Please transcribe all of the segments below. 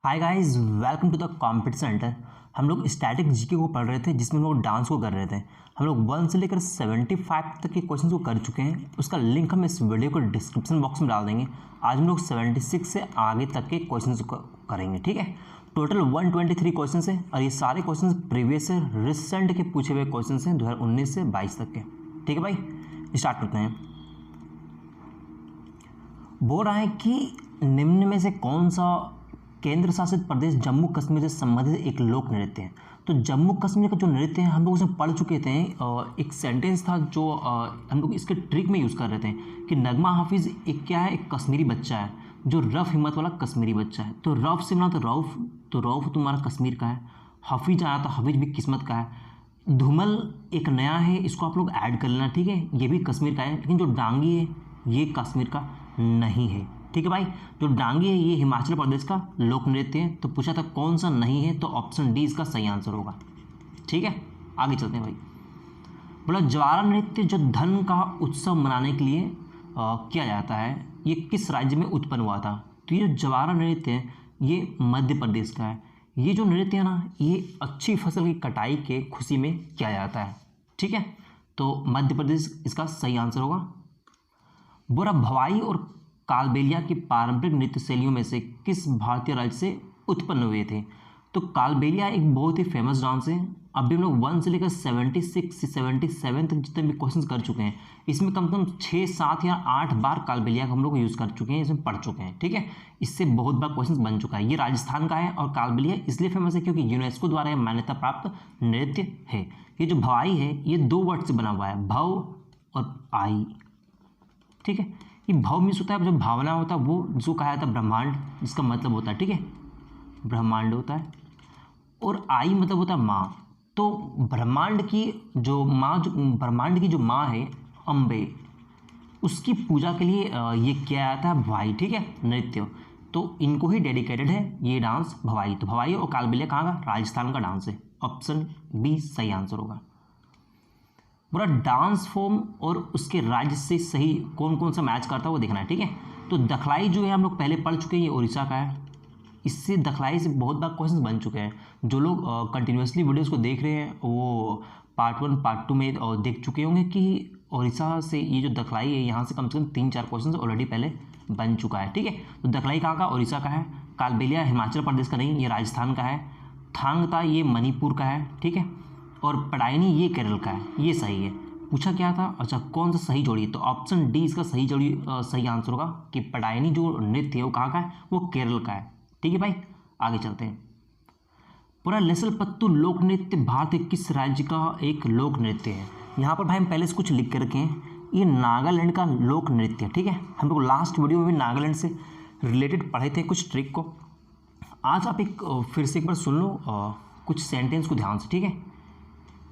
Hi guys, welcome to the competition centre. हम लोग static GK को पढ़ रहे थे जिसमें हम लोग डांस को कर रहे थे। हम लोग 1 से लेकर 75 तक के क्वेश्चन को कर चुके हैं। उसका लिंक हम इस वीडियो को डिस्क्रिप्शन बॉक्स में डाल देंगे। आज हम लोग 76 से आगे तक के क्वेश्चन को करेंगे, ठीक है। टोटल 123 क्वेश्चन है और ये सारे क्वेश्चन प्रीवियस है, रिसेंट के पूछे हुए क्वेश्चन हैं 2019 से 22 तक के, ठीक है भाई। स्टार्ट करते हैं। बोल रहा है कि निम्न में से कौन सा केंद्र शासित प्रदेश जम्मू कश्मीर से संबंधित एक लोक नृत्य है। तो जम्मू कश्मीर का जो नृत्य है हम लोग उसमें पढ़ चुके थे। एक सेंटेंस था जो हम लोग इसके ट्रिक में यूज़ कर रहे थे कि नगमा हाफिज़ एक क्या है, एक कश्मीरी बच्चा है जो रफ़ हिम्मत वाला कश्मीरी बच्चा है। तो रफ़ से मिला तो रऊफ़ तुम्हारा कश्मीर का है। हफीज आया तो हफीज भी किस्मत का है। धूमल एक नया है, इसको आप लोग ऐड कर लेना, ठीक है। ये भी कश्मीर का है, लेकिन जो डांगी है ये कश्मीर का नहीं है, ठीक है भाई। जो डांगी है ये हिमाचल प्रदेश का लोक नृत्य है। तो पूछा था कौन सा नहीं है, तो ऑप्शन डी इसका सही आंसर होगा, ठीक है। आगे चलते हैं भाई। बोला ज्वारा नृत्य जो धन का उत्सव मनाने के लिए किया जाता है, ये किस राज्य में उत्पन्न हुआ था। तो ये ज्वारा नृत्य है ये मध्य प्रदेश का है। ये जो नृत्य है ना ये अच्छी फसल की कटाई के खुशी में किया जाता है, ठीक है। तो मध्य प्रदेश इसका सही आंसर होगा। बोरा भवाई और कालबेलिया की पारंपरिक नृत्य शैलियों में से किस भारतीय राज्य से उत्पन्न हुए थे। तो कालबेलिया एक बहुत ही फेमस डांस है। अभी हम लोग 1 से लेकर 76 से 77 तक जितने भी क्वेश्चन कर चुके हैं, इसमें कम से कम 6, 7 या 8 बार कालबेलिया का हम लोग यूज़ कर चुके हैं, इसमें पढ़ चुके हैं, ठीक है। इससे बहुत बार क्वेश्चन बन चुका है। ये राजस्थान का है और कालबेलिया इसलिए फेमस है क्योंकि यूनेस्को द्वारा मान्यता प्राप्त नृत्य है। ये जो भवाई है ये 2 वर्ड से बना हुआ है, भव और आई, ठीक है। ये भाव मीन्स होता है जो भावना होता है वो, जो कहा जाता है ब्रह्मांड, जिसका मतलब होता है, ठीक है, ब्रह्मांड होता है। और आई मतलब होता है माँ। तो ब्रह्मांड की जो माँ, जो ब्रह्मांड की जो माँ है अम्बे, उसकी पूजा के लिए ये किया जाता है भवाई, ठीक है, नृत्य। तो इनको ही डेडिकेटेड है ये डांस भवाई। तो भवाई और कालबेलिया कहाँ का, राजस्थान का डांस है। ऑप्शन बी सही आंसर होगा। पूरा डांस फॉर्म और उसके राज्य से सही कौन कौन सा मैच करता है वो देखना है, ठीक है। तो दखलाई जो है हम लोग पहले पढ़ चुके हैं, ये उड़ीसा का है। इससे दखलाई से बहुत बार क्वेश्चन बन चुके हैं। जो लोग कंटिन्यूसली वीडियोस को देख रहे हैं वो पार्ट 1 पार्ट 2 में देख चुके होंगे कि उड़ीसा से ये जो दखलाई है यहाँ से कम 3-4 क्वेश्चन ऑलरेडी पहले बन चुका है, ठीक है। तो दखलाई कहाँ का, उड़ीसा का है। कालबेलिया हिमाचल प्रदेश का नहीं, ये राजस्थान का है। थांगता ये मणिपुर का है, ठीक है। और पडायनी ये केरल का है, ये सही है। पूछा क्या था, अच्छा कौन सा सही जोड़ी है, तो ऑप्शन डी इसका सही जोड़ी सही आंसर होगा कि पडायनी जो नृत्य है वो कहाँ का है, वो केरल का है, ठीक है भाई। आगे चलते हैं। पूरा लेसलपत्तू लोक नृत्य भारत के किस राज्य का एक लोक नृत्य है। यहाँ पर भाई हम पहले से कुछ लिख के रखे हैं, ये नागालैंड का लोक नृत्य, ठीक है। हम लोग लास्ट वीडियो में भी नागालैंड से रिलेटेड पढ़े थे कुछ ट्रिक को। आज आप एक फिर से एक बार सुन लो कुछ सेंटेंस को ध्यान से, ठीक है,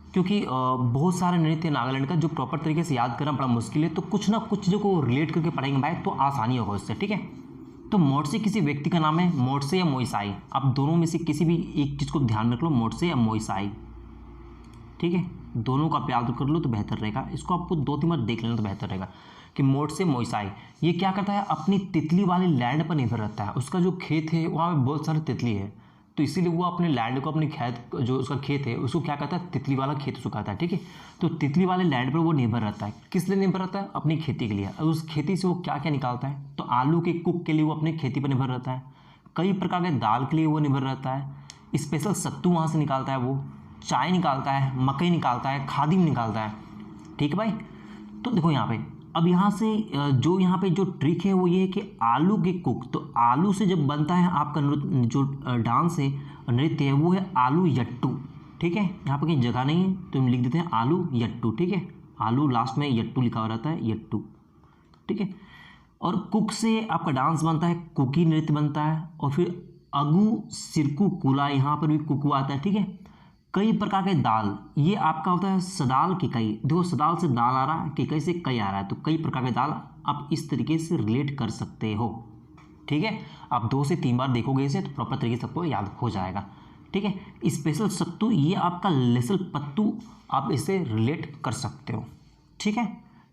क्योंकि बहुत सारे नृत्य नागालैंड का जो प्रॉपर तरीके से याद करना बड़ा मुश्किल है। तो कुछ ना कुछ चीज़ों को रिलेट करके पढ़ेंगे भाई तो आसानी होगा उससे, ठीक है। तो मोटसे किसी व्यक्ति का नाम है, मोटसे या मोइसाई, आप दोनों में से किसी भी एक चीज़ को ध्यान रख लो, मोटसे या मोइसाई, ठीक है। दोनों का आप याद कर लो तो बेहतर रहेगा। इसको आपको 2-3 बार देख लेना तो बेहतर रहेगा कि मोटसे मोइसाई ये क्या करता है, अपनी तितली वाली लैंड पर निर्भर रहता है। उसका जो खेत है वहाँ पर बहुत सारी तितली है, तो इसीलिए वो अपने लैंड को, अपने खेत जो उसका खेत है उसको क्या कहता है, तितली वाला खेत उसको कहता है, ठीक है। तो तितली वाले लैंड पर वो निर्भर रहता है, किस लिए निर्भर रहता है, अपनी खेती के लिए। और उस खेती से वो क्या क्या निकालता है, तो आलू के कुक के लिए वो अपनी खेती पर निर्भर रहता है। कई प्रकार के दाल के लिए वो निर्भर रहता है। स्पेशल सत्तू वहाँ से निकालता है, वो चाय निकालता है, मकई निकालता है, खादी निकालता है, ठीक है भाई। तो देखो यहाँ पे, अब यहाँ से जो यहाँ पे जो ट्रिक है वो ये है कि आलू के कुक, तो आलू से जब बनता है आपका जो डांस है, नृत्य है, वो है आलू यट्टू, ठीक है। यहाँ पर कहीं जगह नहीं है तो हम लिख देते हैं आलू यट्टू, ठीक है। आलू लास्ट में यट्टू लिखा हुआ रहता है, यट्टू, ठीक है। और कुक से आपका डांस बनता है, कुकी नृत्य बनता है। और फिर अगू सिरकू कुला, यहाँ पर भी कुकू आता है, ठीक है। कई प्रकार के दाल, ये आपका होता है सदाल की कई, देखो सदाल से दाल आ रहा है, कई से कई आ रहा है, तो कई प्रकार के दाल आप इस तरीके से रिलेट कर सकते हो, ठीक है। आप 2 से 3 बार देखोगे इसे तो प्रॉपर तरीके से आपको याद हो जाएगा, ठीक है। स्पेशल सत्तू ये आपका लेसल पत्तू, आप इसे रिलेट कर सकते हो, ठीक है।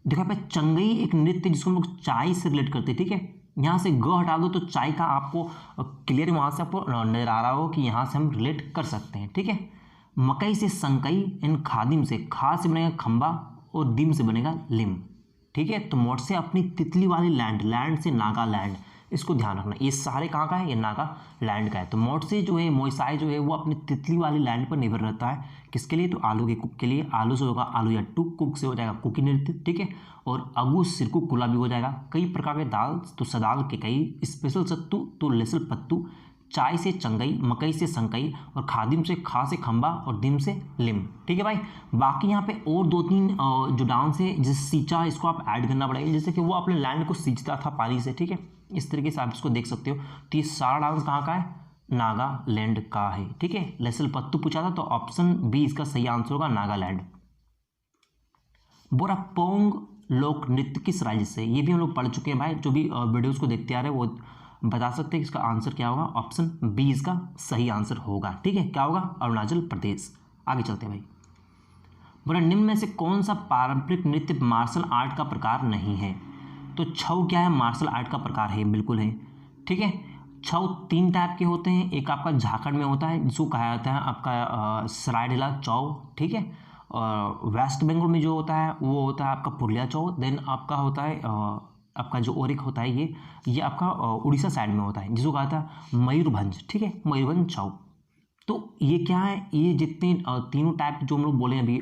देखो यहाँ पे चंगई एक नृत्य जिसको हम लोग चाय से रिलेट करते हैं, ठीक है। यहाँ से ग हटा दो तो चाय का आपको क्लियर वहाँ से आपको नजर आ रहा हो कि यहाँ से हम रिलेट कर सकते हैं, ठीक है। मकई से संकई, इन खादिम से, खा से बनेगा खंबा और दिम से बनेगा लिम, ठीक है। तो मोट से अपनी तितली वाली लैंड, लैंड से नागालैंड, इसको ध्यान रखना, ये सारे कहाँ का है, ये नागालैंड का है। तो मोट से जो है मोइसाई जो है वो अपनी तितली वाली लैंड पर निर्भर रहता है, किसके लिए, तो आलू के कुक के लिए। आलू से होगा आलू या टुक, कुक से हो जाएगा कुकी नृत्य, ठीक है। और अगू सिरकू कुला भी हो जाएगा। कई प्रकार के दाल, तो सदाल के कई, स्पेशल सत्तू तो लेसल पत्तू, चाय से चंगई, मकई से संकई, और खादिम से खा से खंबा और दिम से लिम, ठीक है भाई। बाकी यहाँ पे और 2-3 जो डांस है, जैसे सींचा, इसको आप ऐड करना पड़ेगा, जैसे कि वो अपने लैंड को सींचता था पानी से, ठीक है। इस तरीके से आप इसको देख सकते हो। तो ये सारा डांस कहाँ का है, नागालैंड का है, ठीक है। लेसल पत्तू पूछा था तो ऑप्शन बी इसका सही आंसर होगा, नागालैंड। बोरा पोंग लोक नृत्य किस राज्य से, ये भी हम लोग पढ़ चुके हैं भाई, जो भी वीडियोस को देखते आ रहे हैं वो बता सकते हैं कि इसका आंसर क्या होगा। ऑप्शन बी इसका सही आंसर होगा, ठीक है। क्या होगा, अरुणाचल प्रदेश। आगे चलते हैं भाई। बोला निम्न में से कौन सा पारंपरिक नृत्य मार्शल आर्ट का प्रकार नहीं है, तो छऊ क्या है, मार्शल आर्ट का प्रकार है, बिल्कुल है, ठीक है। छऊ 3 टाइप के होते हैं, एक आपका झारखंड में होता है जिसको कहा जाता है आपका सरायढेला चौ, ठीक है। और वेस्ट बंगाल में जो होता है वो होता है आपका पुरलिया चौ। देन आपका होता है आपका जो और एक होता है ये आपका उड़ीसा साइड में होता है जिसको कहा था मयूरभंज, ठीक है, मयूरभंज छऊ। तो ये क्या है, ये जितने तीनों टाइप जो हम लोग बोले अभी,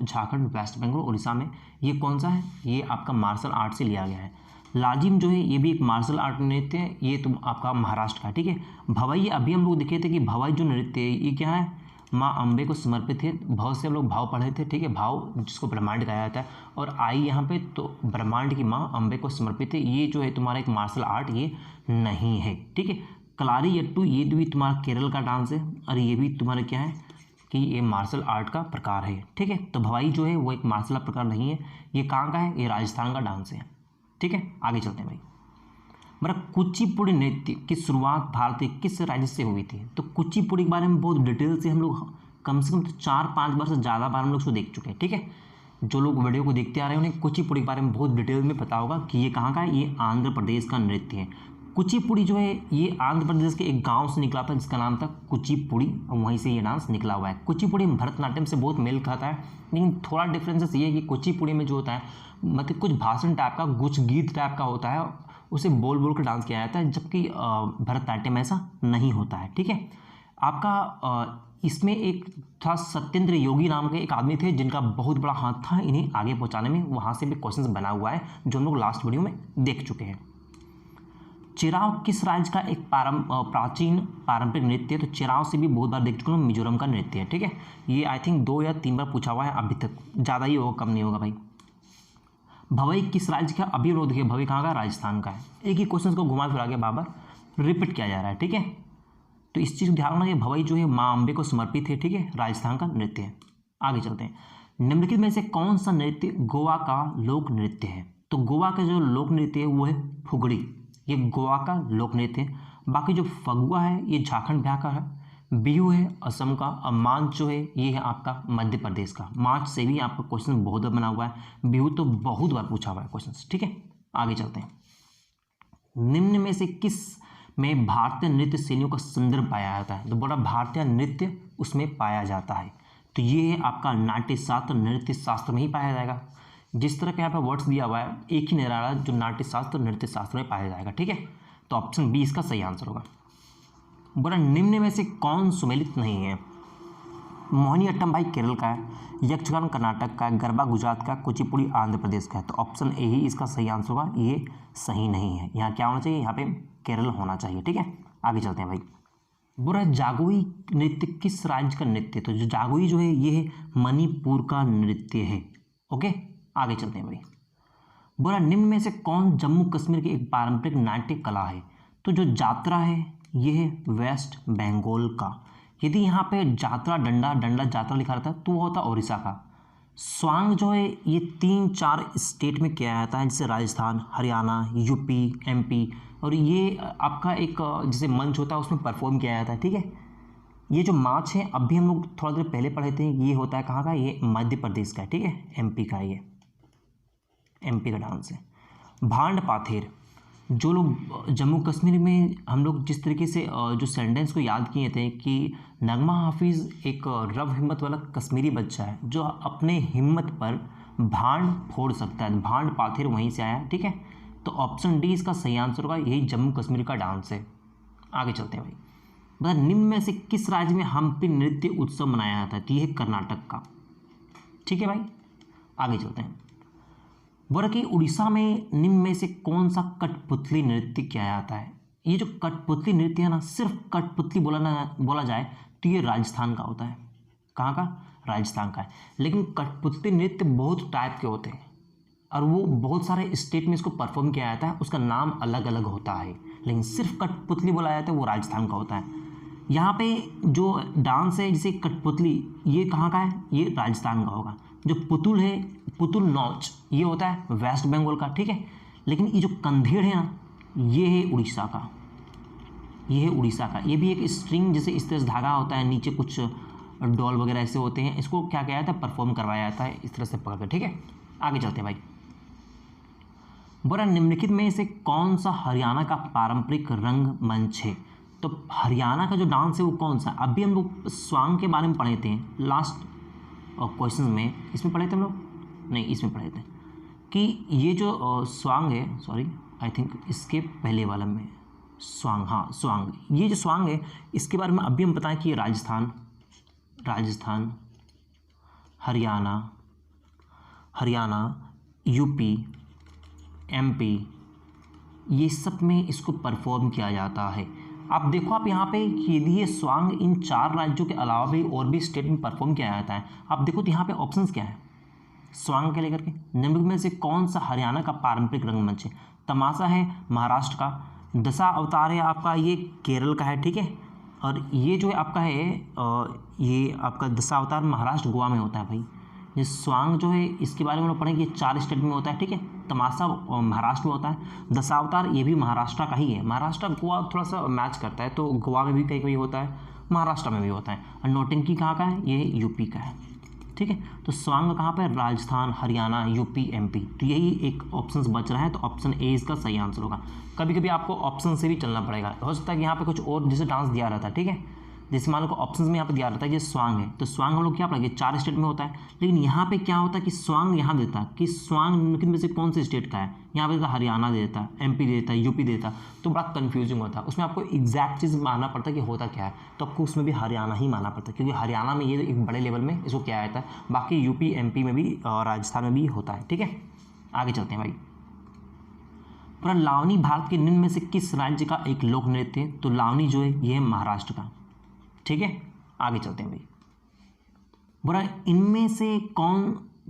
झारखंड, वेस्ट बंगाल, उड़ीसा में, ये कौन सा है, ये आपका मार्शल आर्ट से लिया गया है। लाजिम जो है ये भी एक मार्शल आर्ट नृत्य है, ये तुम आपका महाराष्ट्र का, ठीक है। भवाई, अभी हम लोग देखे थे कि भवाई जो नृत्य है ये क्या है, माँ अम्बे को समर्पित है। बहुत से हम लोग भाव पढ़े थे, ठीक है, भाव जिसको ब्रह्मांड कहा जाता है। और आई यहाँ पे तो ब्रह्मांड की माँ अम्बे को समर्पित है, ये जो है तुम्हारा एक मार्शल आर्ट ये नहीं है, ठीक है। कलारी यट्टू ये भी तुम्हारा केरल का डांस है, और ये भी तुम्हारा क्या है कि ये मार्शल आर्ट का प्रकार है, ठीक है। तो भवाई जो है वो एक मार्शल आर्ट प्रकार नहीं है, ये कहाँ का है, ये राजस्थान का डांस है, ठीक है। आगे चलते हैं भाई। मेरा कुचिपुड़ी नृत्य की शुरुआत भारतीय किस राज्य से हुई थी, तो कुचिपुड़ी के बारे में बहुत डिटेल से हम लोग कम से कम तो 4-5 बार से ज़्यादा बार हम लोग उसको देख चुके हैं, ठीक है। जो लोग वीडियो को देखते आ रहे हैं उन्हें कुचिपुड़ी के बारे में बहुत डिटेल में पता होगा कि ये कहाँ का है, ये आंध्र प्रदेश का नृत्य है। कुचिपुड़ी जो है ये आंध्र प्रदेश के एक गांव से निकला था जिसका नाम था कुचिपुड़ी, और वहीं से ये डांस निकला हुआ है। कुचिपुड़ी भरतनाट्यम से बहुत मेल खाता है, लेकिन थोड़ा डिफरेंसेस ये है कि कुचिपुड़ी में जो होता है मतलब कुछ भाषण टाइप का, कुछ गीत टाइप का होता है, उसे बोल बोल कर डांस किया जाता है, जबकि भरतनाट्यम ऐसा नहीं होता है, ठीक है। आपका इसमें एक था सत्येंद्र योगी नाम के एक आदमी थे जिनका बहुत बड़ा हाथ था इन्हें आगे पहुंचाने में, वहाँ से भी क्वेश्चन बना हुआ है जो हम लोग लास्ट वीडियो में देख चुके हैं। चिराव किस राज्य का एक प्राचीन पारंपरिक नृत्य है, तो चिराव से भी बहुत बार देख चुका हूँ, मिजोरम का नृत्य है, ठीक है। ये आई थिंक 2 या 3 बार पूछा हुआ है अभी तक, ज़्यादा ही होगा, कम नहीं होगा भाई। भवई किस राज्य का, अभी लोग देखिए भवई कहाँ का, राजस्थान का है। एक ही क्वेश्चन को घुमा फिरा के बार बार रिपीट किया जा रहा है, ठीक है। तो इस चीज़ को ध्यान रखना कि भवई जो है माँ अम्बे को समर्पित है, ठीक है, राजस्थान का नृत्य है। आगे चलते हैं। निम्नलिखित में से कौन सा नृत्य गोवा का लोक नृत्य है, तो गोवा का जो लोक नृत्य है वो है फुगड़ी, ये गोवा का लोक नृत्य है। बाकी जो फगुआ है ये झारखंड बिहार का है, बिहू है असम का, और मांच जो है ये है आपका मध्य प्रदेश का। मांच से भी आपका क्वेश्चन बहुत बार बना हुआ है, बिहू तो बहुत बार पूछा हुआ है क्वेश्चन, ठीक है। आगे चलते हैं। निम्न में से किस में भारतीय नृत्य शैलियों का संदर्भ पाया जाता है, तो बोला भारतीय नृत्य उसमें पाया जाता है, तो ये है आपका नाट्य शास्त्र, नृत्य शास्त्र में ही पाया जाएगा। जिस तरह का यहाँ पर वर्ड्स दिया हुआ है एक ही निराला जो नाट्य शास्त्र नृत्य शास्त्र में पाया जाएगा, ठीक है। तो ऑप्शन बी इसका सही आंसर होगा। बोला निम्न में से कौन सुमेलित नहीं है, मोहिनीअट्टम भाई केरल का है, यक्षगान कर्नाटक का है, गरबा गुजरात का, कुचिपुड़ी आंध्र प्रदेश का है। तो ऑप्शन ए ही इसका सही आंसर होगा, ये सही नहीं है। यहाँ क्या होना चाहिए, यहाँ पे केरल होना चाहिए, ठीक है। आगे चलते हैं भाई। बोला जागोई नृत्य किस राज्य का नृत्य, तो जो जागोई जो है ये है मणिपुर का नृत्य है, ओके। आगे चलते हैं भाई। बोला निम्न में से कौन जम्मू कश्मीर की एक पारंपरिक नाट्य कला है, तो जो जात्रा है ये है वेस्ट बंगाल का। यदि यहाँ पे जात्रा डंडा जात्रा लिखा रहता है तो वो होता है उड़ीसा का। स्वांग जो है ये 3-4 स्टेट में किया जाता है, जैसे राजस्थान, हरियाणा, यूपी, एमपी, और ये आपका एक जैसे मंच होता है उसमें परफॉर्म किया जाता है, ठीक है। ये जो मार्च है अभी हम लोग थोड़ा देर पहले पढ़े थे, ये होता है कहाँ का, ये मध्य प्रदेश का है, ठीक है, एमपी का, ये एमपी का डांस है। भांड पाथेर जो लोग जम्मू कश्मीर में हम लोग जिस तरीके से जो सेंटेंस को याद किए थे कि नगमा हाफिज़ एक रव हिम्मत वाला कश्मीरी बच्चा है जो अपने हिम्मत पर भांड फोड़ सकता है, भांड पाथेर वहीं से आया, ठीक है। तो ऑप्शन डी इसका सही आंसर होगा, यही जम्मू कश्मीर का डांस है। आगे चलते हैं भाई, बता निम्न में से किस राज्य में हम्पी नृत्य उत्सव मनाया जाता है? तो ये है कर्नाटक का, ठीक है भाई। आगे चलते हैं, बोला कि उड़ीसा में निम्न में से कौन सा कठपुतली नृत्य किया जाता है? ये जो कठपुतली नृत्य है ना, सिर्फ कठपुतली बोला जाए तो ये राजस्थान का होता है। कहाँ का? राजस्थान का है। लेकिन कठपुतली नृत्य बहुत टाइप के होते हैं और वो बहुत सारे स्टेट में इसको परफॉर्म किया जाता है, उसका नाम अलग अलग होता है, लेकिन सिर्फ कठपुतली बोला जाता है वो राजस्थान का होता है। यहाँ पे जो डांस है जैसे कठपुतली, ये कहाँ का है? ये राजस्थान का होगा। जो पुतुल है, पुतुल नाच, ये होता है वेस्ट बंगाल का, ठीक है। लेकिन ये जो कंधेड़ है ना, ये है उड़ीसा का, ये है उड़ीसा का। ये भी एक स्ट्रिंग जैसे इस तरह से धागा होता है, नीचे कुछ डॉल वगैरह ऐसे होते हैं, इसको क्या किया जाता है? परफॉर्म करवाया जाता है इस तरह से पकड़ कर, ठीक है। आगे चलते हैं भाई, बोला निम्नलिखित में से कौन सा हरियाणा का पारंपरिक रंगमंच है? तो हरियाणा का जो डांस है वो कौन सा? अभी हम लोग स्वांग के बारे में पढ़े थे लास्ट क्वेश्चन में, इसमें पढ़े थे हम लोग, नहीं इसमें पढ़े थे कि ये जो स्वांग है, सॉरी आई थिंक इसके पहले वाला में स्वांग, हाँ स्वांग, ये जो स्वांग है इसके बारे में अभी हम बताएं कि ये राजस्थान, हरियाणा, यूपी, एमपी, ये सब में इसको परफॉर्म किया जाता है। आप देखो, आप यहाँ पे यदि ये स्वांग इन 4 राज्यों के अलावा भी और भी स्टेट में परफॉर्म किया जाता है, आप देखो तो यहाँ पे ऑप्शंस क्या है स्वांग के लेकर के। निम्नलिखित में से कौन सा हरियाणा का पारंपरिक रंगमंच है? तमाशा है महाराष्ट्र का, दशा अवतार है आपका ये केरल का है, ठीक है। और ये जो है आपका है ये आपका दशा अवतार महाराष्ट्र गोवा में होता है भाई। ये स्वांग जो है इसके बारे में लोग पढ़ेंगे, 4 स्टेट में होता है, ठीक है। तमाशा महाराष्ट्र में होता है, दशावतार ये भी महाराष्ट्र का ही है। महाराष्ट्र गोवा थोड़ा सा मैच करता है, तो गोवा में भी कहीं कहीं होता है, महाराष्ट्र में भी होता है। और नौटंकी कहाँ का है? ये यूपी का है, ठीक है। तो स्वांग कहाँ पर? Rajasthan, Haryana, UP, MP. तो यही एक ऑप्शन बच रहा है, तो ऑप्शन ए इसका सही आंसर होगा। कभी कभी आपको ऑप्शन से भी चलना पड़ेगा, हो सकता है कि यहाँ पे कुछ और जैसे डांस दिया रहता है, ठीक है। जैसे मान लो को ऑप्शंस में यहाँ पे दिया रहता है कि स्वांग है, तो स्वांग हम लोग क्या पढ़ेंगे? 4 स्टेट में होता है। लेकिन यहाँ पे क्या होता है कि स्वांग यहाँ देता है कि स्वांग निम्नलिखित में से कौन से स्टेट का है? यहाँ पे देता हरियाणा देता है, एमपी देता है, यूपी देता है, तो बड़ा कन्फ्यूजिंग होता है। उसमें आपको एग्जैक्ट चीज़ मानना पड़ता है कि होता क्या है, तो आपको उसमें भी हरियाणा ही मानना पड़ता है, क्योंकि हरियाणा में ये एक बड़े लेवल में इसको किया जाता है। बाकी यूपी, एमपी में भी और राजस्थान में भी होता है, ठीक है। आगे चलते हैं भाई, पूरा लावनी भारत के निम्न में से किस राज्य का एक लोक नृत्य है? तो लावनी जो है ये है महाराष्ट्र का, ठीक है। आगे चलते हैं भाई, बोला इनमें से कौन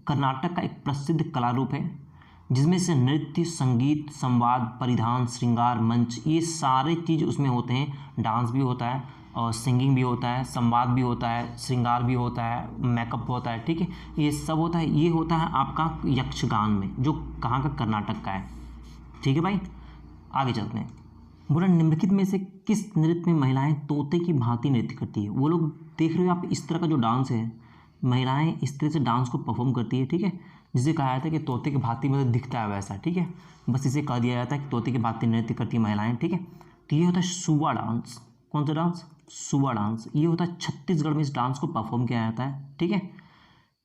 कर्नाटक का एक प्रसिद्ध कला रूप है जिसमें से नृत्य, संगीत, संवाद, परिधान, श्रृंगार, मंच, ये सारे चीज़ उसमें होते हैं। डांस भी होता है और सिंगिंग भी होता है, संवाद भी होता है, श्रृंगार भी होता है, मेकअप होता है, ठीक है, ये सब होता है। ये होता है आपका यक्षगान में, जो कहाँ का? कर्नाटक का है, ठीक है भाई। आगे चलते हैं, बोला निम्नलिखित में से किस नृत्य में महिलाएं तोते की भांति नृत्य करती है? वो लोग देख रहे हो आप, इस तरह का जो डांस है, महिलाएं इस तरह से डांस को परफॉर्म करती है, ठीक है। जिसे कहा जाता है कि तोते की भांति मतलब दिखता है वैसा, ठीक है। बस इसे कह दिया जाता है कि तोते की भांति नृत्य करती है महिलाएं, ठीक है। तो ये होता है सुवा डांस। कौन सा डांस? सुवा डांस। ये होता है छत्तीसगढ़ में इस डांस को परफॉर्म किया जाता है, ठीक है।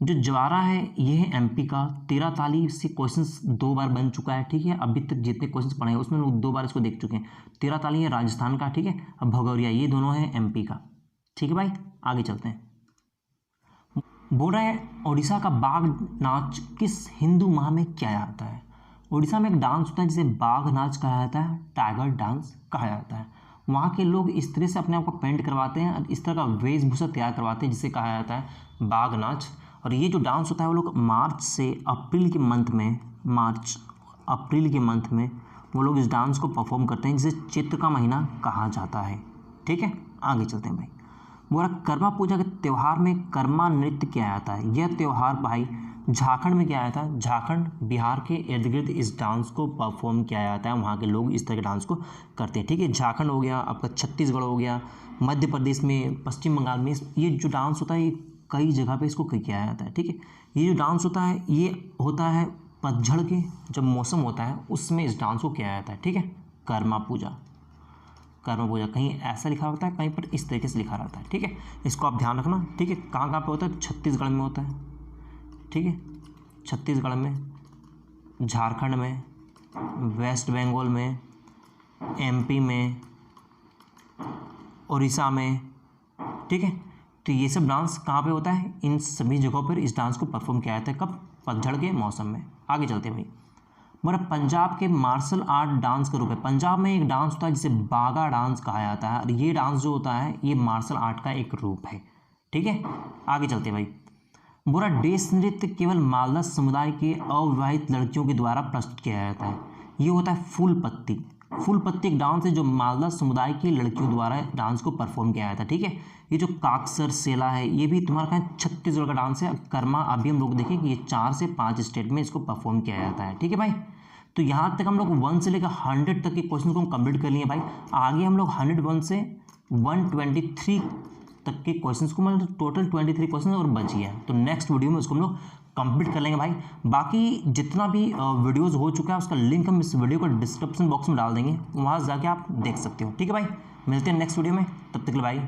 जो जवारा है ये है एमपी का। 13 ताली से क्वेश्चंस 2 बार बन चुका है, ठीक है। अभी तक जितने क्वेश्चंस पढ़े हैं उसमें लोग 2 बार इसको देख चुके हैं। 13 ताली है राजस्थान का, ठीक है। अब भगौरिया, ये दोनों है एमपी का, ठीक है भाई। आगे चलते हैं, बोल रहा है उड़ीसा का बाघ नाच किस हिंदू माह में किया जाता है? उड़ीसा में एक डांस होता है जिसे बाघ नाच कहा जाता है, टाइगर डांस कहा जाता है। वहाँ के लोग इस तरह से अपने आप को पेंट करवाते हैं और इस तरह का वेशभूषा तैयार करवाते हैं जिसे कहा जाता है बाघ नाच। और ये जो डांस होता है वो लोग मार्च से अप्रैल के मंथ में, मार्च अप्रैल के मंथ में वो लोग इस डांस को परफॉर्म करते हैं, जिसे चैत्र का महीना कहा जाता है, ठीक है। आगे चलते हैं भाई, बोला कर्मा पूजा के त्यौहार में कर्मा नृत्य किया जाता है। यह त्यौहार भाई झारखंड में किया जाता है। झारखंड, बिहार के इर्द गिर्द इस डांस को परफॉर्म किया जाता है, वहाँ के लोग इस तरह के डांस को करते हैं, ठीक है। झारखंड हो गया आपका, छत्तीसगढ़ हो गया, मध्य प्रदेश में, पश्चिम बंगाल में ये जो डांस होता है ये कई जगह पे इसको किया जाता है, ठीक है। ये जो डांस होता है ये होता है पतझड़ के जब मौसम होता है उसमें इस डांस को किया जाता है, ठीक है। कर्मा पूजा। कर्मा पूजा कहीं ऐसा लिखा होता है, कहीं पर इस तरीके से लिखा रहता है, ठीक है। इसको आप ध्यान रखना, ठीक है। कहाँ कहाँ पे होता है? छत्तीसगढ़ में होता है, ठीक है, छत्तीसगढ़ में, झारखंड में, वेस्ट बंगाल में, एमपी में, उड़ीसा में, ठीक है। तो ये सब डांस कहाँ पे होता है? इन सभी जगहों पर इस डांस को परफॉर्म किया जाता है। कब? पतझड़ के मौसम में। आगे चलते हैं भाई। हमारा पंजाब के मार्शल आर्ट डांस का रूप है। पंजाब में एक डांस होता है जिसे बागा डांस कहा जाता है, और ये डांस जो होता है ये मार्शल आर्ट का एक रूप है, ठीक है। आगे चलते हैं भाई। बुरा डेस नृत्य केवल मालदा समुदाय के अविवाहित लड़कियों के द्वारा प्रस्तुत किया जाता है। ये होता है फूल पत्ती। फूल पत्ती एक डांस है जो मालदा समुदाय की लड़कियों द्वारा डांस को परफॉर्म किया जाता है, ठीक है। ये जो काकसर सेला है ये भी तुम्हारा कहाँ छत्तीसगढ़ का डांस है। कर्मा अभी हम लोग देखें कि ये 4 से 5 स्टेट में इसको परफॉर्म किया जाता है, ठीक है भाई। तो यहाँ तक हम लोग 1 से लेकर 100 तक के क्वेश्चन को हम कंप्लीट कर लिए भाई। आगे हम लोग 101 से 123 तक के क्वेश्चंस को, मतलब टोटल 23 क्वेश्चन और बची है। तो नेक्स्ट वीडियो में उसको हम लोग कंप्लीट कर लेंगे भाई। बाकी जितना भी वीडियोस हो चुका है उसका लिंक हम इस वीडियो को डिस्क्रिप्शन बॉक्स में डाल देंगे, वहाँ जाके आप देख सकते हो, ठीक है भाई। मिलते हैं नेक्स्ट वीडियो में, तब तक के लिए भाई